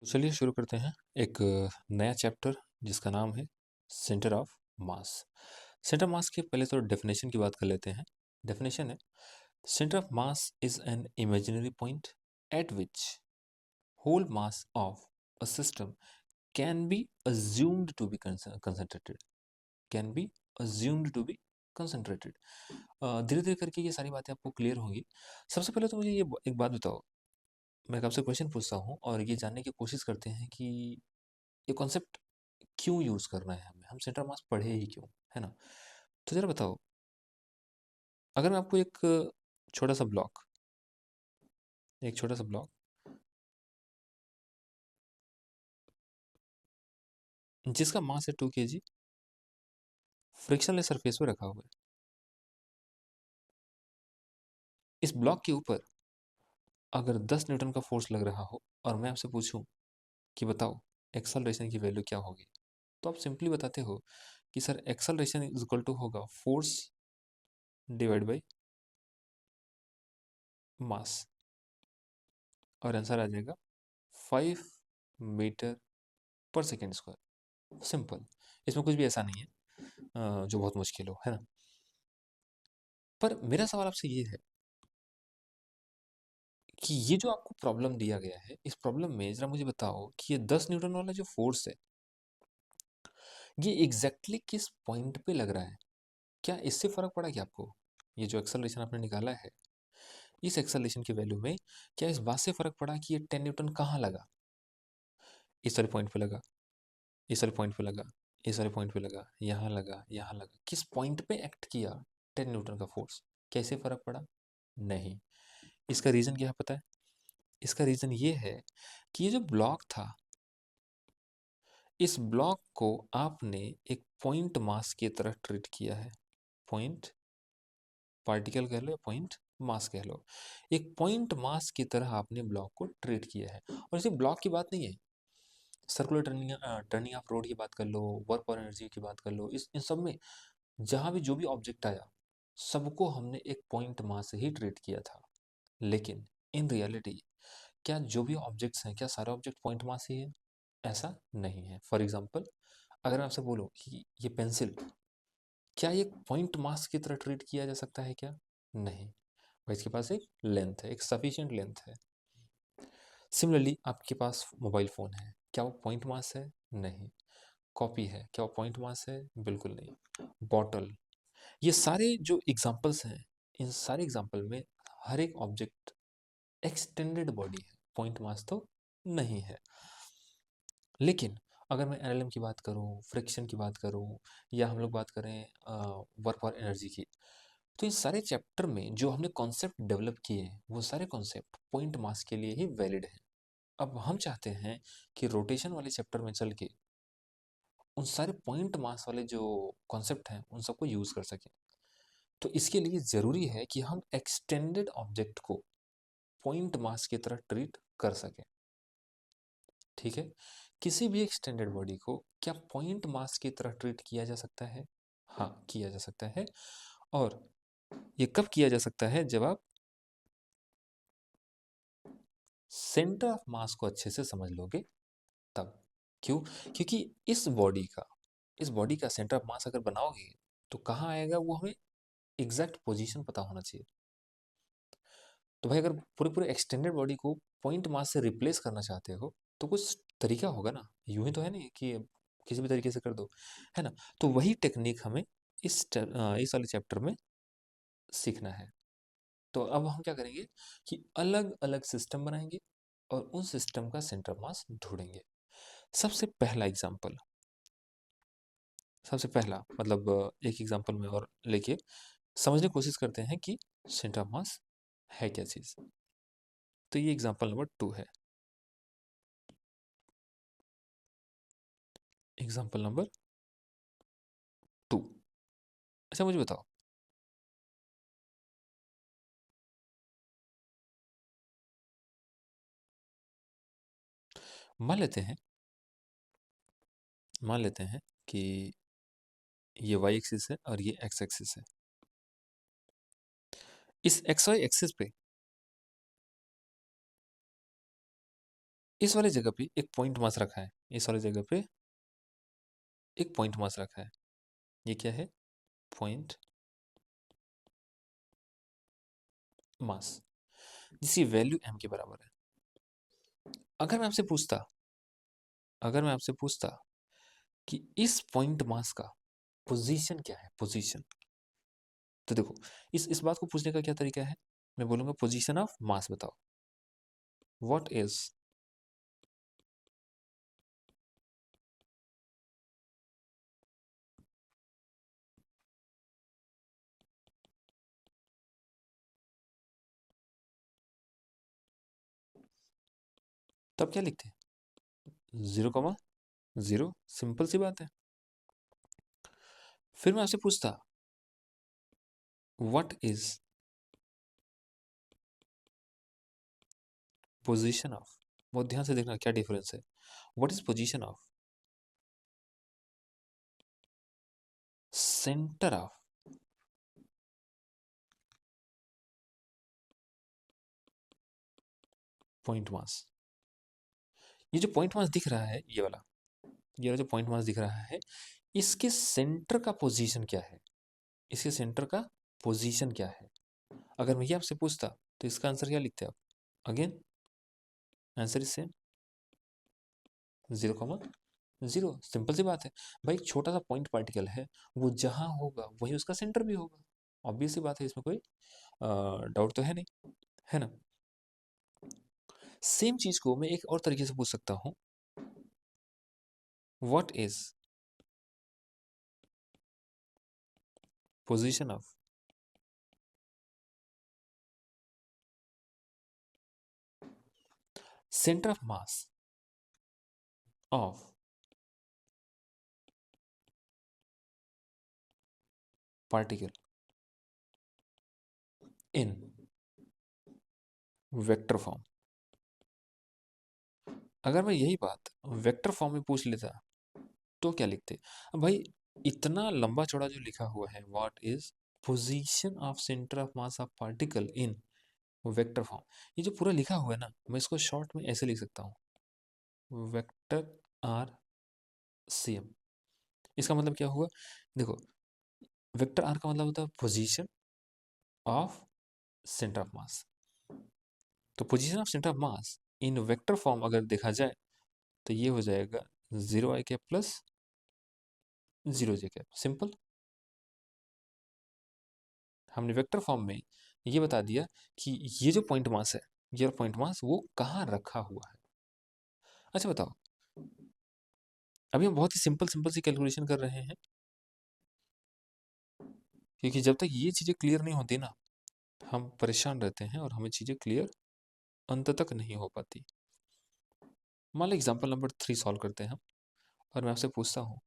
तो चलिए शुरू करते हैं एक नया चैप्टर जिसका नाम है centre of mass. Centre of मास की पहले तो डेफिनेशन की बात कर लेते हैं। डेफिनेशन है centre of mass is an imaginary point at which whole mass of a system can be assumed to be concentrated can be assumed to be concentrated. धीरे धीरे करके ये सारी बातें आपको क्लियर होंगी। सबसे पहले तो मुझे ये एक बात बताओ। मैं आपसे क्वेश्चन पूछता हूँ और ये जानने की कोशिश करते हैं कि ये कॉन्सेप्ट क्यों यूज़ करना है हमें, हम सेंटर मास पढ़े ही क्यों, है ना? तो ज़रा बताओ, अगर मैं आपको छोटा सा ब्लॉक एक छोटा सा ब्लॉक जिसका मास है 2 केजी फ्रिक्शनलेस सरफेस पे रखा हुआ है। इस ब्लॉक के ऊपर अगर 10 न्यूटन का फोर्स लग रहा हो और मैं आपसे पूछूं कि बताओ एक्सेलरेशन की वैल्यू क्या होगी, तो आप सिंपली बताते हो कि sir acceleration is equal to होगा फोर्स डिवाइड बाई मास, और आंसर आ जाएगा 5 मीटर पर सेकेंड स्क्वायर। सिंपल, इसमें कुछ भी ऐसा नहीं है जो बहुत मुश्किल हो, है ना? पर मेरा सवाल आपसे ये है कि ये जो आपको प्रॉब्लम दिया गया है, इस प्रॉब्लम में जरा मुझे बताओ कि ये 10 न्यूटन वाला जो फोर्स है, ये एग्जैक्टली किस पॉइंट पे लग रहा है? क्या इससे फर्क पड़ा क्या आपको? ये जो एक्सेलरेशन आपने निकाला है, इस एक्सेलरेशन की वैल्यू में क्या इस बात से फर्क पड़ा कि ये 10 न्यूटन कहाँ लगा? इस वाले पॉइंट पे लगा, इस वाले पॉइंट पे लगा, इस वाले पॉइंट पे लगा, यहाँ लगा, यहाँ लगा। किस पॉइंट पे एक्ट किया 10 न्यूटन का फोर्स? कैसे फर्क पड़ा? नहीं। इसका रीजन क्या है पता है? इसका रीजन ये है कि ये जो ब्लॉक था, इस ब्लॉक को आपने एक पॉइंट मास की तरह ट्रीट किया है। पॉइंट पार्टिकल कह लो या पॉइंट मास कह लो, एक पॉइंट मास की तरह आपने ब्लॉक को ट्रीट किया है। और सिर्फ ब्लॉक की बात नहीं है, सर्कुलर टर्निंग ऑफ रोड की बात कर लो, वर्क और एनर्जी की बात कर लो, इस इन सब में जहां भी जो भी ऑब्जेक्ट आया, सबको हमने एक पॉइंट मास से ही ट्रीट किया था। लेकिन इन रियलिटी क्या जो भी ऑब्जेक्ट्स हैं, क्या सारे ऑब्जेक्ट पॉइंट मास ही है? ऐसा नहीं है। फॉर एग्जाम्पल, अगर मैं आपसे बोलूं कि ये पेंसिल, क्या ये पॉइंट मास की तरह ट्रीट किया जा सकता है क्या? नहीं भाई, इसके पास एक लेंथ है, एक सफिशिएंट लेंथ है। सिमिलरली आपके पास मोबाइल फ़ोन है, क्या वो पॉइंट मास है? नहीं। कॉपी है, क्या वो पॉइंट मास है? बिल्कुल नहीं। बॉटल, ये सारे जो एग्जांपल्स हैं, इन सारे एग्जांपल में हर एक ऑब्जेक्ट एक्सटेंडेड बॉडी है, पॉइंट मास तो नहीं है। लेकिन अगर मैं एनएलएम की बात करूं, फ्रिक्शन की बात करूं, या हम लोग बात करें वर्क और एनर्जी की, तो इन सारे चैप्टर में जो हमने कॉन्सेप्ट डेवलप किए हैं, वो सारे कॉन्सेप्ट पॉइंट मास के लिए ही वैलिड हैं। अब हम चाहते हैं कि रोटेशन वाले चैप्टर में चल के उन सारे पॉइंट मास वाले जो कॉन्सेप्ट हैं उन सबको यूज़ कर सकें। तो इसके लिए ज़रूरी है कि हम एक्सटेंडेड ऑब्जेक्ट को पॉइंट मास की तरह ट्रीट कर सकें। ठीक है? किसी भी एक्सटेंडेड बॉडी को क्या पॉइंट मास की तरह ट्रीट किया जा सकता है? हाँ, किया जा सकता है। और ये कब किया जा सकता है? जब आप सेंटर ऑफ मास को अच्छे से समझ लोगे तब। क्यों? क्योंकि इस बॉडी का सेंटर ऑफ मास अगर बनाओगे तो कहाँ आएगा वो हमें एग्जैक्ट पोजीशन पता होना चाहिए। तो भाई अगर पूरे पूरे एक्सटेंडेड बॉडी को पॉइंट मास से रिप्लेस करना चाहते हो तो कुछ तरीका होगा ना, यूं ही तो है नहीं कि किसी भी तरीके से कर दो, है ना? तो वही टेक्निक हमें इस वाले चैप्टर में सीखना है। तो अब हम क्या करेंगे कि अलग अलग सिस्टम बनाएंगे और उन सिस्टम का सेंटर ऑफ मास ढूंढेंगे। सबसे पहला एग्जाम्पल, सबसे पहला मतलब एक एग्जाम्पल में और लेके समझने की कोशिश करते हैं कि सेंटर ऑफ मास है क्या चीज़। तो ये एग्जाम्पल नंबर 2 है। Example number 2। अच्छा मुझे बताओ, मान लेते हैं मान लेते हैं कि ये वाई एक्सिस है और ये एक्स एक्सिस है। इस एक्स वाई एक्सिस पे इस वाले जगह पे एक पॉइंट मास रखा है, इस वाले जगह पे एक पॉइंट मास रखा है। ये क्या है? पॉइंट मास, जिसकी वैल्यू m के बराबर है। अगर मैं आपसे पूछता अगर मैं आपसे पूछता कि इस पॉइंट मास का पोजीशन क्या है, पोजीशन, तो देखो इस बात को पूछने का क्या तरीका है? मैं बोलूंगा पोजीशन ऑफ मास बताओ। व्हाट इज, तब क्या लिखते? 0,0, सिंपल सी बात है। फिर मैं आपसे पूछता व्हाट इज पोजीशन ऑफ, बहुत ध्यान से देखना क्या डिफरेंस है। What is position of centre of point mass. ये जो पॉइंट मास दिख रहा है, ये वाला जो पॉइंट मास दिख रहा है, इसके सेंटर का पोजीशन क्या है? इसके सेंटर का पोजीशन क्या है? अगर मैं ये आपसे पूछता तो इसका आंसर क्या लिखते आप? Again answer is same, 0,0, simple सी बात है। भाई छोटा सा पॉइंट पार्टिकल है, वो जहां होगा वही उसका सेंटर भी होगा। ऑब्वियस सी बात है, इसमें कोई डाउट तो है नहीं, है ना? सेम चीज को मैं एक और तरीके से पूछ सकता हूं। What is position of centre of mass of particle in vector form. अगर मैं यही बात वेक्टर फॉर्म में पूछ लेता तो क्या लिखते? अब भाई इतना लंबा चौड़ा जो लिखा हुआ है, what is position of centre of mass of particle in vector form, ये जो पूरा लिखा हुआ है ना, मैं इसको शॉर्ट में ऐसे लिख सकता हूँ, वेक्टर आर सी एम। इसका मतलब क्या हुआ? देखो, वेक्टर आर का मतलब होता है position of centre of mass. तो position of centre of mass in vector form अगर देखा जाए तो ये हो जाएगा 0 i cap plus 0 j cap, simple. हमने वेक्टर फॉर्म में ये बता दिया कि ये जो पॉइंट मास है, ये पॉइंट मास वो कहाँ रखा हुआ है। अच्छा बताओ, अभी हम बहुत ही सिंपल सिंपल सी कैलकुलेशन कर रहे हैं, क्योंकि जब तक ये चीज़ें क्लियर नहीं होती ना, हम परेशान रहते हैं और हमें चीज़ें क्लियर अंत तक नहीं हो पाती। मान लो एग्जाम्पल नंबर 3 सॉल्व करते हैं हम, और मैं आपसे पूछता हूँ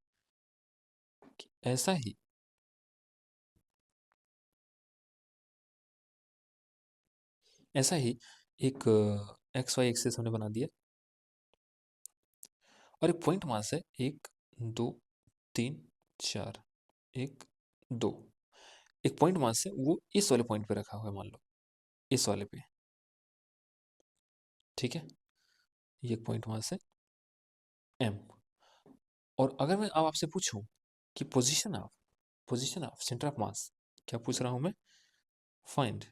कि ऐसा ही एक एक्स वाई एक्सेस हमने बना दिया, और एक पॉइंट मास है 1, 2, 3, 4, 1, 2। एक पॉइंट मास है वो इस वाले पॉइंट पे रखा हुआ है, मान लो इस वाले पे, ठीक है? ये एक पॉइंट मास है एम। और अगर मैं अब आपसे पूछूं कि पोजीशन ऑफ सेंटर ऑफ मास, क्या पूछ रहा हूं मैं? Find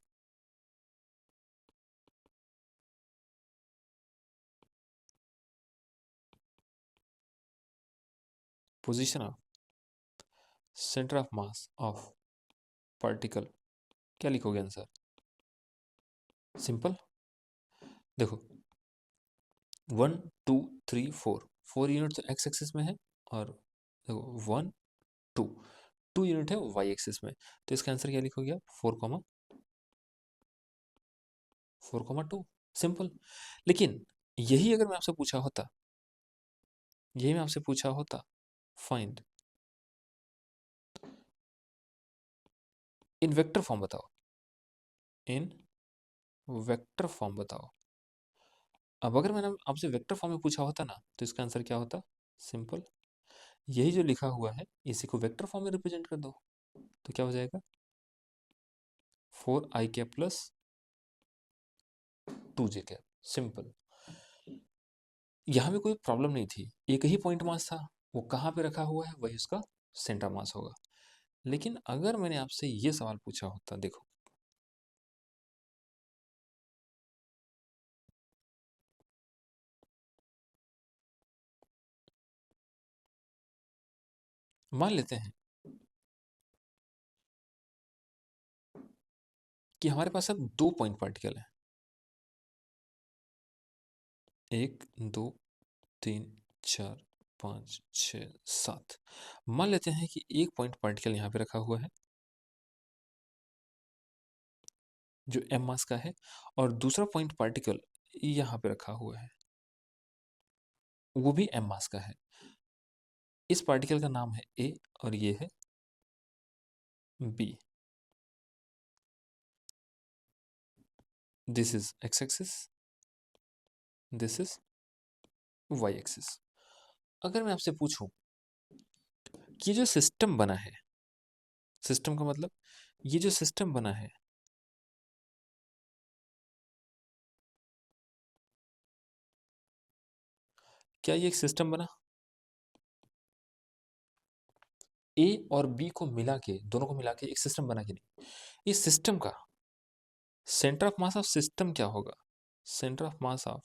position of centre of mass of particle, क्या लिखोगे आंसर? सिंपल। देखो 1, 2, 3, 4, 4 यूनिट तो एक्स एक्सिस में है, और देखो 1, 2 यूनिट है वाई एक्सिस में, तो इसका आंसर क्या लिखोगे आप? 4,4,2, सिंपल। लेकिन यही अगर मैं आपसे पूछा होता यही मैं आपसे पूछा होता फाइंड इन वेक्टर फॉर्म बताओ, इन वेक्टर फॉर्म बताओ। अब अगर मैंने आपसे वेक्टर फॉर्म में पूछा होता ना, तो इसका आंसर क्या होता? सिंपल, यही जो लिखा हुआ है इसी को वेक्टर फॉर्म में रिप्रेजेंट कर दो, तो क्या हो जाएगा? 4 i cap plus 2 j cap, simple. यहाँ भी कोई प्रॉब्लम नहीं थी, एक ही पॉइंट मास था, वो कहाँ पे रखा हुआ है वही उसका सेंटर मास होगा। लेकिन अगर मैंने आपसे ये सवाल पूछा होता, देखो मान लेते हैं कि हमारे पास अब दो पॉइंट पार्टिकल है, 1 2 3 4 5 6 7। मान लेते हैं कि एक पॉइंट पार्टिकल यहाँ पे रखा हुआ है जो m मास का है, और दूसरा पॉइंट पार्टिकल यहाँ पे रखा हुआ है, वो भी m मास का है। इस पार्टिकल का नाम है a और ये है b। This is x axis, this is y axis. अगर मैं आपसे पूछूं कि ये जो सिस्टम बना है, सिस्टम का मतलब ये जो सिस्टम बना है, क्या ये एक सिस्टम बना? ए और बी को मिला के, दोनों को मिला के एक सिस्टम बना कि नहीं? इस सिस्टम का centre of mass of system क्या होगा? Centre of mass of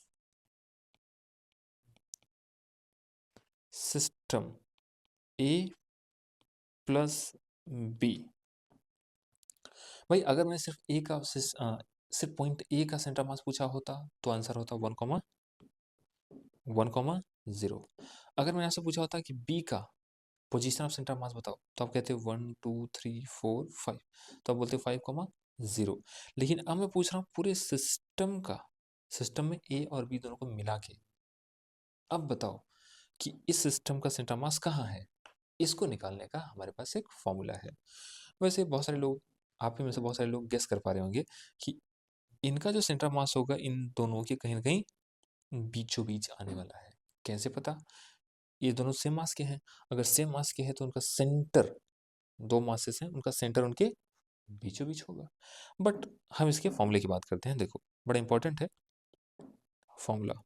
system A plus B. भाई अगर मैंने सिर्फ ए का सिर्फ पॉइंट ए का सेंटर मास पूछा होता तो आंसर होता 1,1,0। अगर मैंने आपसे पूछा होता कि बी का पोजीशन ऑफ सेंटर मास बताओ, तो आप कहते 1 2 3 4 5, तो आप बोलते 5,0। लेकिन अब मैं पूछ रहा हूँ पूरे सिस्टम का, सिस्टम में ए और बी दोनों को मिला के। अब बताओ कि इस सिस्टम का सेंटर मास कहाँ है? इसको निकालने का हमारे पास एक फॉर्मूला है। वैसे बहुत सारे लोग, आप ही में से बहुत सारे लोग गेस कर पा रहे होंगे कि इनका जो सेंटर मास होगा इन दोनों के कहीं ना कहीं बीचों बीच आने वाला है। कैसे पता? ये दोनों सेम मास के हैं, अगर सेम मास के हैं तो उनका सेंटर, दो मासेस हैं, उनका सेंटर उनके बीचों बीच होगा। बट हम इसके फॉर्मूले की बात करते हैं, देखो बड़ा इंपॉर्टेंट है फॉर्मूला।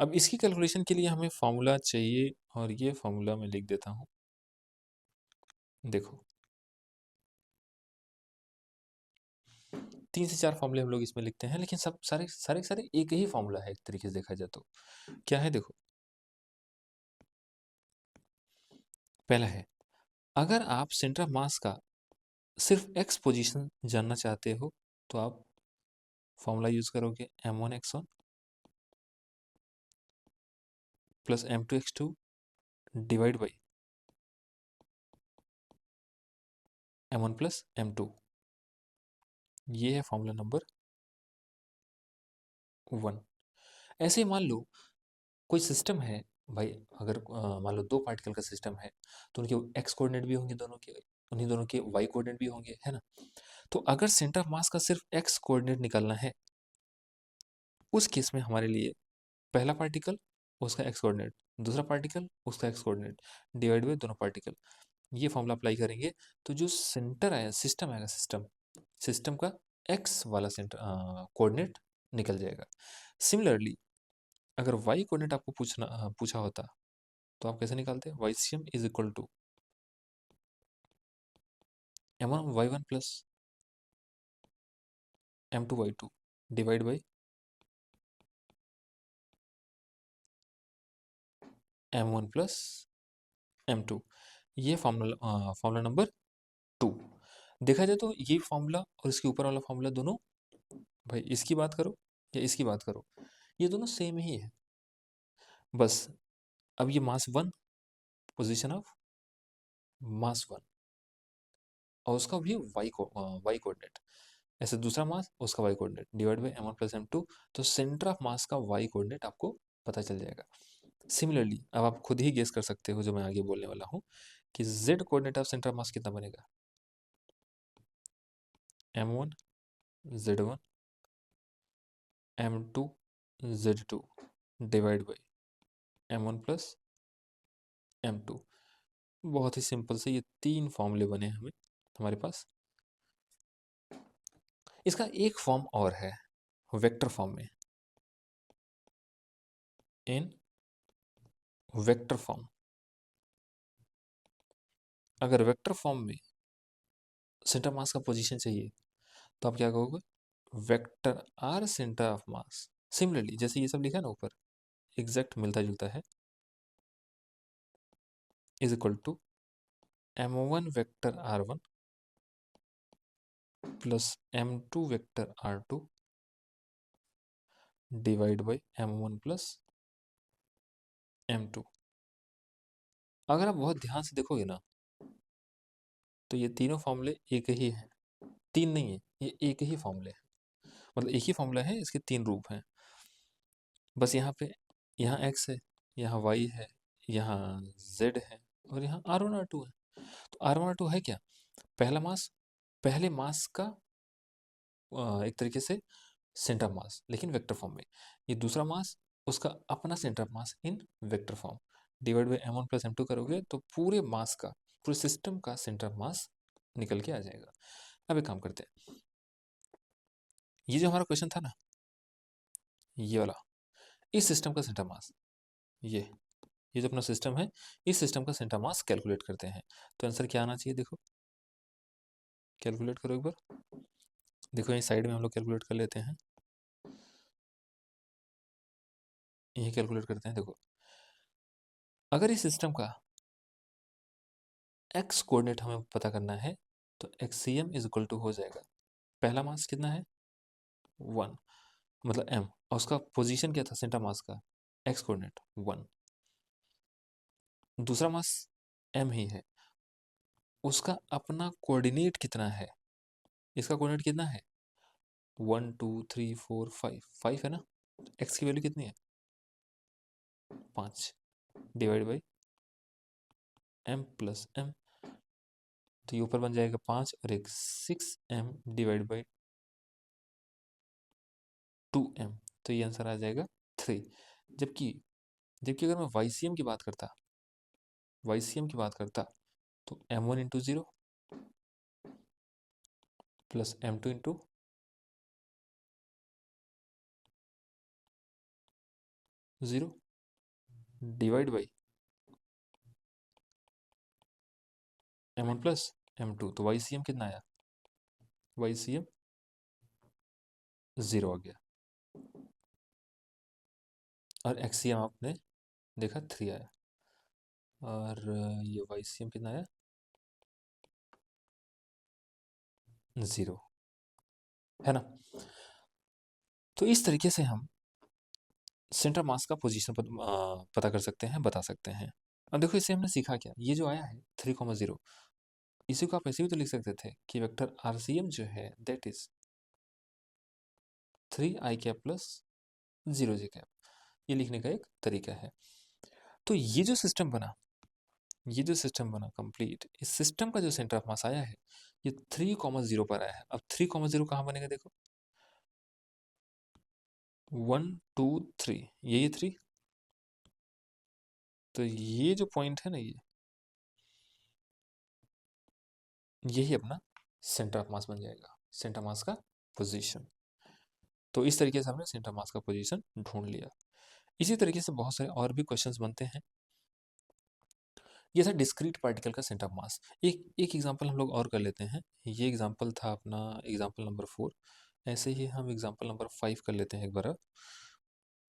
अब इसकी कैलकुलेशन के लिए हमें फॉर्मूला चाहिए, और ये फॉर्मूला मैं लिख देता हूँ। देखो 3 से 4 फॉर्मूले हम लोग इसमें लिखते हैं, लेकिन सब सारे सारे सारे एक ही फॉर्मूला है एक तरीके से देखा जाए तो। क्या है? देखो पहला है, अगर आप सेंटर ऑफ मास का सिर्फ एक्स पोजीशन जानना चाहते हो तो आप फॉर्मूला यूज करोगे m1x1 plus m2x2 divide by m1 plus m2। ये है फॉर्मूला नंबर 1। ऐसे ही मान लो कोई सिस्टम है भाई, अगर मान लो दो पार्टिकल का सिस्टम है, तो उनके एक्स कोऑर्डिनेट भी होंगे दोनों के, उन्हीं दोनों के वाई कोऑर्डिनेट भी होंगे, है ना? तो अगर सेंटर ऑफ मास का सिर्फ एक्स कोऑर्डिनेट निकालना है, उस केस में हमारे लिए पहला पार्टिकल उसका एक्स कोऑर्डिनेट, दूसरा पार्टिकल उसका एक्स कोऑर्डिनेट, डिवाइड बाई दोनों पार्टिकल, ये फॉर्मूला अप्लाई करेंगे तो जो सेंटर आया, सिस्टम आएगा, सिस्टम सिस्टम का एक्स वाला सेंटर कोऑर्डिनेट निकल जाएगा। सिमिलरली अगर वाई कोऑर्डिनेट आपको पूछा होता तो आप कैसे निकालते? YCM is equal to m1y1 plus m2y2 divide by m1 plus m2। ये फॉर्मूला नंबर 2। देखा जाए तो ये फॉर्मूला और इसके ऊपर वाला फॉर्मूला दोनों, भाई इसकी बात करो या इसकी बात करो, ये दोनों सेम ही है। बस अब ये मास 1, पोजीशन ऑफ मास 1, और उसका भी वाई कोऑर्डिनेट, ऐसे दूसरा मास उसका Y coordinate divide by m1 plus m2। तो सेंटर ऑफ मास का वाई कोऑर्डिनेट आपको पता चल जाएगा। सिमिलरली अब आप खुद ही गेस कर सकते हो जो मैं आगे बोलने वाला हूँ, कि z coordinate of centre of मास कितना बनेगा? m1 z1 m2 z2 divide by m1 plus m2। बहुत ही सिंपल से ये 3 फॉर्मूले बने हमें हमारे पास। इसका एक फॉर्म और है वेक्टर फॉर्म में, इन वेक्टर फॉर्म। अगर वेक्टर फॉर्म में सेंटर मास का पोजीशन चाहिए तो आप क्या कहोगे, vector R centre of mass. Similarly जैसे ये सब लिखा है ना ऊपर, एग्जैक्ट मिलता जुलता है, is equal to m1 vector r1 plus m2 vector r2 divide by m1 plus m2। अगर आप बहुत ध्यान से देखोगे ना तो ये तीनों फॉर्मूले एक ही हैं, तीन नहीं है, ये एक ही फॉर्मूले हैं। मतलब एक ही फॉर्मूला है, इसके तीन रूप हैं। बस यहाँ पे, यहाँ x है, यहाँ y है, यहाँ z है, और यहाँ r1 r2 है। तो r1 r2 है क्या, पहला मास, पहले मास का एक तरीके से सेंटर मास लेकिन वेक्टर फॉर्म में। ये दूसरा मास, उसका अपना centre mass in vector form. Divide by m1 plus m2 करोगे तो पूरे मास का, पूरे सिस्टम का सेंटर मास निकल के आ जाएगा। अब एक काम करते हैं, ये जो हमारा क्वेश्चन था ना, ये वाला, इस सिस्टम का सेंटर मास, ये जो अपना सिस्टम है, इस सिस्टम का सेंटर मास कैलकुलेट करते हैं। तो आंसर क्या आना चाहिए, देखो कैलकुलेट करो एक बार। देखो ये साइड में हम लोग कैलकुलेट कर लेते हैं, यही कैलकुलेट करते हैं। देखो अगर इस सिस्टम का एक्स कोऑर्डिनेट हमें पता करना है तो एक्सीएम इज इक्वल टू हो जाएगा, पहला मास कितना है 1, मतलब m, और उसका पोजीशन क्या था सेंटर मास का, एक्स कोऑर्डिनेट 1। दूसरा मास m ही है, उसका अपना कोऑर्डिनेट कितना है, इसका कोऑर्डिनेट कितना है 1 2 3 4 5, 5 है ना, x की वैल्यू कितनी है 5, divide by m plus m। तो ये ऊपर बन जाएगा 5 और एक 6m डिवाइड बाई 2m। तो ये आंसर आ जाएगा 3। जबकि जबकि अगर मैं YCM की बात करता, YCM की बात करता तो m1 into 0 plus m2 into 0 divide by m1 plus m2। तो YCM कितना आया, YCM 0 आ गया, और XCM आपने देखा 3 आया, और ये YCM कितना आया 0, है ना। तो इस तरीके से हम सेंटर मास का पोजीशन पता कर सकते हैं, बता सकते हैं। अब देखो इससे हमने सीखा क्या, ये जो आया है 3,0, इसी को आप ऐसे भी तो लिख सकते थे कि वेक्टर RCM जो है that is 3i cap plus 0j cap. ये लिखने का एक तरीका है। तो ये जो सिस्टम बना कंप्लीट, इस सिस्टम का जो सेंटर ऑफ मास आया है ये 3,0 पर आया है। अब 3,0 कहाँ बनेगा, देखो 1 2 3, यही 3। तो ये जो पॉइंट है ना, ये यही अपना सेंटर ऑफ मास बन जाएगा, सेंटर मास का पोजीशन। तो इस तरीके से हमने सेंटर मास का पोजीशन ढूंढ लिया। इसी तरीके से बहुत सारे और भी क्वेश्चंस बनते हैं। ये था डिस्क्रीट पार्टिकल का सेंटर ऑफ मास। एक एक एग्जांपल हम लोग और कर लेते हैं। ये एग्जांपल था अपना एग्जांपल नंबर 4। ऐसे ही हम एग्जांपल नंबर 5 कर लेते हैं एक बार अब।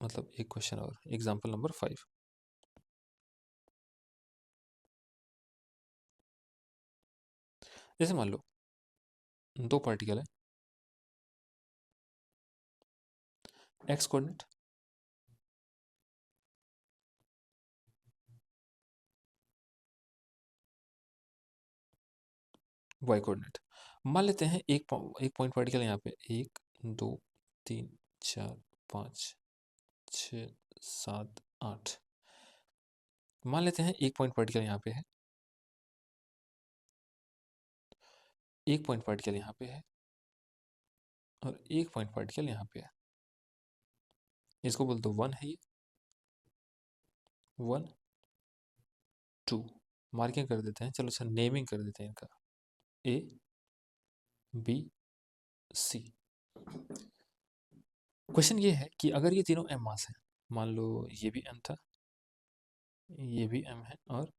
मतलब एक क्वेश्चन और, एग्जांपल नंबर 5। जैसे मान लो दो पार्टिकल है, एक्स कोऑर्डिनेट, वाई कोऑर्डिनेट। मान लेते हैं एक पॉइंट पार्टिकल यहाँ पे, 1 2 3 4 5 6 7 8। मान लेते हैं एक पॉइंट पार्टिकल यहाँ पे है, एक पॉइंट पार्टिकल यहाँ पे है, और एक पॉइंट पार्टिकल यहाँ पे है। इसको बोल दो 1 है ये, 1 2 मार्किंग कर देते हैं। चलो अच्छा नेमिंग कर देते हैं इनका, ए बी सी। क्वेश्चन ये है कि अगर ये तीनों एम मास हैं, मान लो ये भी एम था, ये भी एम है और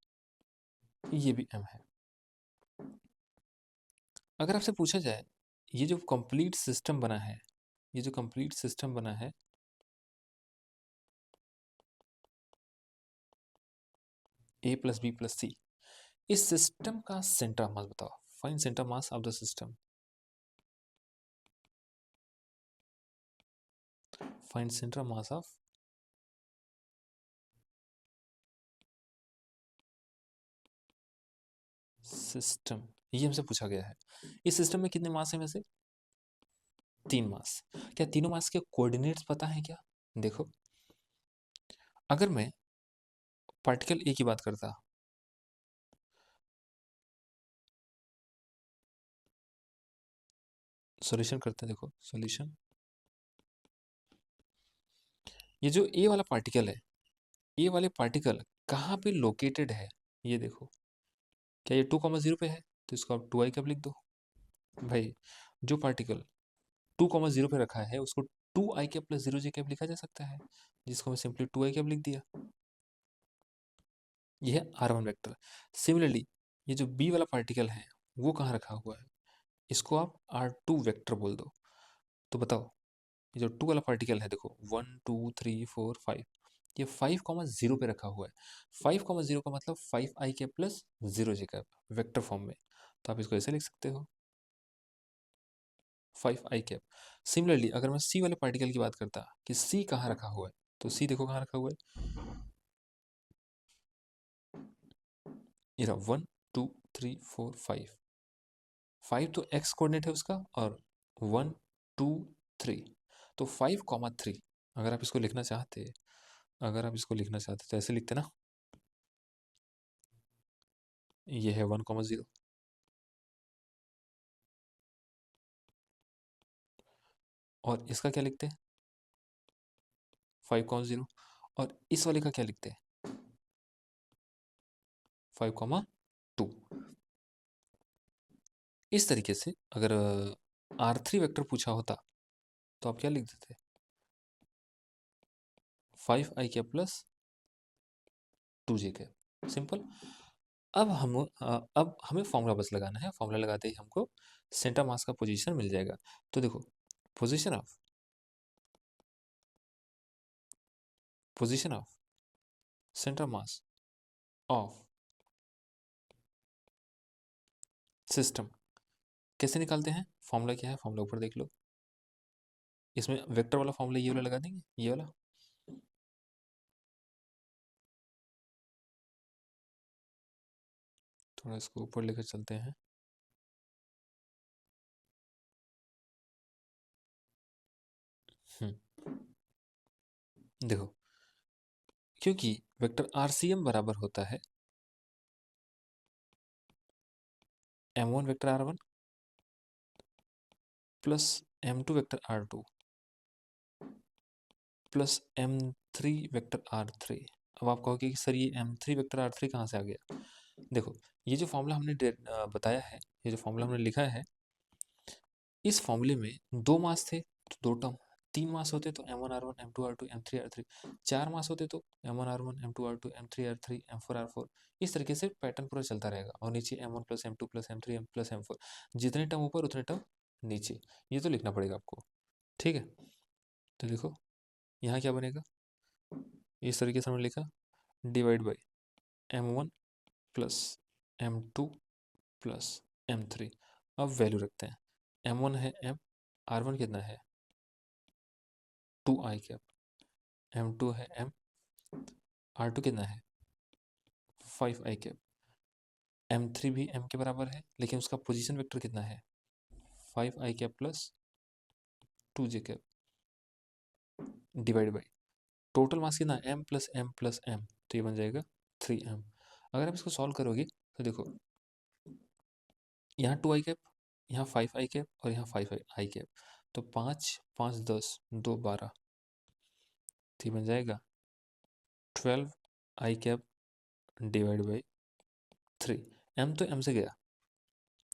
ये भी एम है। अगर आपसे पूछा जाए ये जो कंप्लीट सिस्टम बना है, ये जो कंप्लीट सिस्टम बना है, ए प्लस बी प्लस सी, इस सिस्टम का सेंटर मास बताओ। Find centre mass of the system. Find centre mass of system, ये हमसे पूछा गया है। इस सिस्टम में कितने मास है वैसे? 3 मास। क्या तीनों मास के कोऑर्डिनेट्स पता है क्या? देखो, अगर मैं पार्टिकल ए की बात करता, सॉल्यूशन करते हैं, देखो सॉल्यूशन। ये जो ए वाला पार्टिकल है, ए वाले पार्टिकल कहाँ पे लोकेटेड है ये देखो। क्या ये 2,0 पे है? तो इसको आप 2i कैप लिख दो। भाई, जो पार्टिकल 2,0 पे रखा है उसको 2i cap plus 0j cap लिखा जा सकता है, जिसको मैं सिंपली 2i कैप लिख दिया। यह है R1 वेक्टर। सिमिलरली ये जो बी वाला पार्टिकल है वो कहाँ रखा हुआ है, इसको आप R2 वेक्टर बोल दो। तो बताओ, ये जो 2 वाला पार्टिकल है देखो, 1 2 3 4 5, ये 5,0 पे रखा हुआ है। 5,0 का मतलब 5i cap plus 0j cap vector form में। तो आप इसको ऐसे लिख सकते हो, 5i कैप। सिमिलरली अगर मैं सी वाले पार्टिकल की बात करता कि सी कहाँ रखा हुआ है, तो सी देखो कहाँ रखा हुआ है, ये रहा 1 2 3 4 5। 5 तो एक्स कोऑर्डिनेट है उसका, और 1 2 3, तो 5,3। अगर आप इसको लिखना चाहते, अगर आप इसको लिखना चाहते तो ऐसे लिखते ना, ये है 1,0, और इसका क्या लिखते हैं, 5,0, और इस वाले का क्या लिखते हैं, 5,2। इस तरीके से अगर R3 वेक्टर पूछा होता तो आप क्या लिख देते, 5i cap plus 2j cap, simple. अब हमें फॉर्मूला बस लगाना है, फॉर्मूला लगाते ही हमको सेंटर मास का पोजीशन मिल जाएगा। तो देखो, position of centre mass of system कैसे निकालते हैं, फॉर्मूला क्या है, फॉर्मूला ऊपर देख लो। इसमें वेक्टर वाला फॉर्मूला ये वाला लगा देंगे, ये वाला। थोड़ा इसको ऊपर लेकर चलते हैं। देखो, क्योंकि वेक्टर RCM बराबर होता है M1 vector R1 plus M2 vector R2 plus M3 vector R3। अब आप कहोगे कि सर ये M3 वेक्टर R3 कहाँ से आ गया? देखो, ये जो फॉर्मूला हमने बताया है, ये जो फॉर्मूला हमने लिखा है, इस फॉर्मूले में 2 मास थे तो 2 टर्म, 3 मास होते तो M1 R1 M2 R2 M3 R3, 4 मास होते तो M1 R1 M2 R2 M3 R3 M4 R4। इस तरीके से पैटर्न पूरा चलता रहेगा, और नीचे M1 plus M2 plus M3 M plus M4, जितने टर्म ऊपर उतने टर्म नीचे। ये तो लिखना पड़ेगा आपको, ठीक है। तो देखो यहाँ क्या बनेगा, इस तरीके से हमने लिखा, divide by M1 plus M2 plus M3। अब वैल्यू रखते हैं, M1 है M, R1 कितना है 2i कैप, M2 है M, R2 कितना है 5i कैप, M3 भी M के बराबर है, लेकिन उसका पोजीशन वेक्टर कितना है 5i cap plus 2j cap, divide by total mass कितना M plus M plus M, तो ये बन जाएगा 3M। अगर आप इसको सॉल्व करोगे तो देखो, यहाँ 2i कैप, यहाँ 5i कैप, और यहाँ 5i कैप, तो 5 5 10 2 12, तो ये बन जाएगा 12 आई कैप डिवाइड बाई 3। एम तो एम से गया,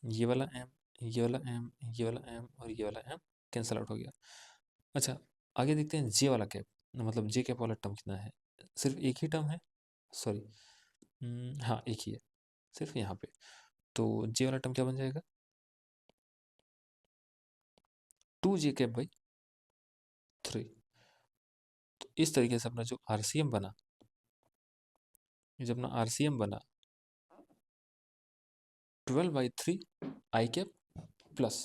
ये वाला एम, ये वाला एम, ये वाला एम और ये वाला एम कैंसिल आउट हो गया। अच्छा, आगे देखते हैं जे वाला कैप, मतलब जे कैप वाला टर्म कितना है। सिर्फ एक ही टर्म है, सॉरी, हाँ एक ही है सिर्फ यहाँ पे। तो जे वाला टर्म क्या बन जाएगा, 2 जे कैप बाई 3। तो इस तरीके से अपना जो आरसीएम बना, ये जो अपना आरसीएम बना 12/3 आई कैप प्लस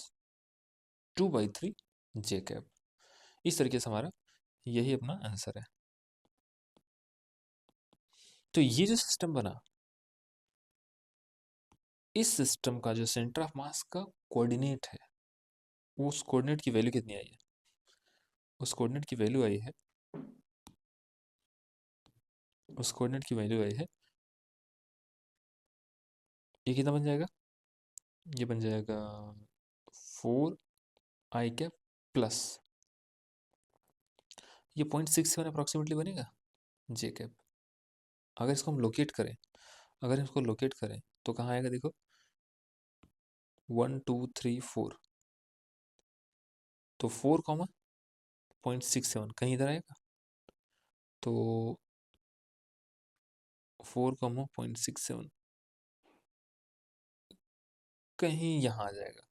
2/3 जे कैप। इस तरीके से हमारा यही अपना आंसर है। तो ये जो सिस्टम बना, इस सिस्टम का जो सेंटर ऑफ मास का कोऑर्डिनेट है, उस कोऑर्डिनेट की वैल्यू कितनी आई है, उस कोऑर्डिनेट की वैल्यू आई है, उस कोऑर्डिनेट की वैल्यू आई है, ये कितना बन जाएगा, ये बन जाएगा 4 आई कैप प्लस, ये 0.67 अप्रॉक्सीमेटली बनेगा जे कैप। अगर इसको हम लोकेट करें, अगर इसको लोकेट करें तो कहाँ आएगा देखो, 1 2 3 4, तो 4, 0.67 कहीं इधर आएगा, तो 4, 0.67 कहीं यहाँ आ जाएगा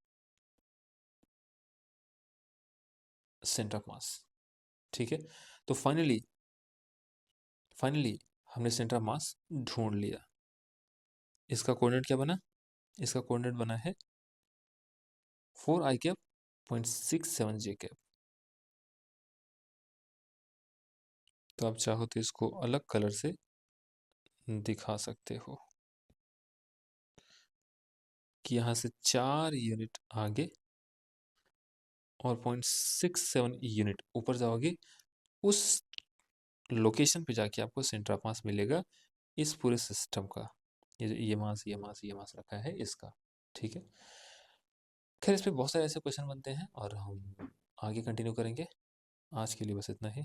सेंटर ऑफ मास। ठीक है, तो फाइनली हमने सेंटर ऑफ मास ढूंढ लिया। इसका कोऑर्डिनेट क्या बना, इसका कोऑर्डिनेट बना है 4 आई कैप 0.67 जे कैप। तो आप चाहो तो इसको अलग कलर से दिखा सकते हो कि यहाँ से 4 यूनिट आगे और 0.67 यूनिट ऊपर जाओगे, उस लोकेशन पे जाके आपको सेंटर ऑफ मास मिलेगा इस पूरे सिस्टम का। ये मास, ये मास, ये मास रखा है इसका। ठीक है, खैर इस पे बहुत सारे ऐसे क्वेश्चन बनते हैं और हम आगे कंटिन्यू करेंगे। आज के लिए बस इतना ही।